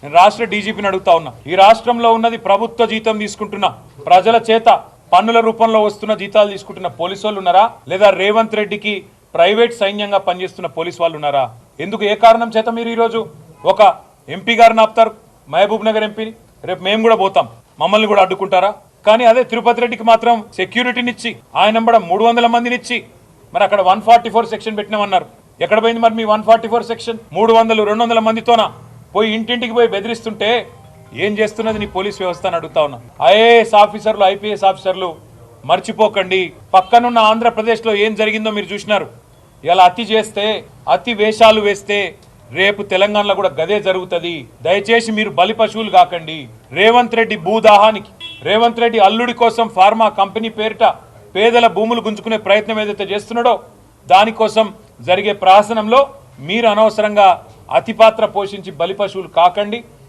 నేను రాష్ట్ర డీజీపీని అడుగుతా ఉన్నా, ఈ రాష్ట్రంలో ఉన్నది ప్రభుత్వ జీతం తీసుకుంటున్న ప్రజల చేత పన్నుల రూపంలో వస్తున్న జీతాలు తీసుకుంటున్న పోలీసు వాళ్ళు ఉన్నారా, లేదా రేవంత్ రెడ్డికి ప్రైవేట్ సైన్యంగా పనిచేస్తున్న పోలీసు వాళ్ళు ఉన్నారా? ఎందుకు ఏ కారణం చేత మీరు ఈరోజు ఒక ఎంపీ గారిని ఆపుతారు, మహబూబ్ నగర్ ఎంపీని? రేపు మేము కూడా పోతాం, మమ్మల్ని కూడా అడ్డుకుంటారా? కానీ అదే తిరుపతి రెడ్డికి మాత్రం సెక్యూరిటీనిచ్చి ఆయన 300 మందినిచ్చి మరి అక్కడ 144 సెక్షన్ పెట్టినామన్నారు. ఎక్కడ పోయింది మరి మీ 144 సెక్షన్? 300-200 మందితోనా పోయి ఇంటింటికి పోయి బెదిరిస్తుంటే ఏం చేస్తున్నది నీ పోలీస్ వ్యవస్థ అని అడుగుతా ఉన్నా. ఐఏఎస్ ఆఫీసర్లు, ఐపీఎస్ ఆఫీసర్లు మర్చిపోకండి, పక్కనున్న ఆంధ్రప్రదేశ్లో ఏం జరిగిందో మీరు చూసినారు. ఇలా అతి చేస్తే, అతి వేషాలు వేస్తే రేపు తెలంగాణలో కూడా గదే జరుగుతుంది. దయచేసి మీరు బలి పశువులు కాకండి. రేవంత్ రెడ్డి భూదాహానికి, రేవంత్ రెడ్డి అల్లుడి కోసం ఫార్మా కంపెనీ పేరిట పేదల భూములు గుంజుకునే ప్రయత్నం ఏదైతే చేస్తున్నాడో దానికోసం జరిగే ప్రహసనంలో మీరు అనవసరంగా అతిపాత్ర పోషించి బలి పశువులు కాకండి.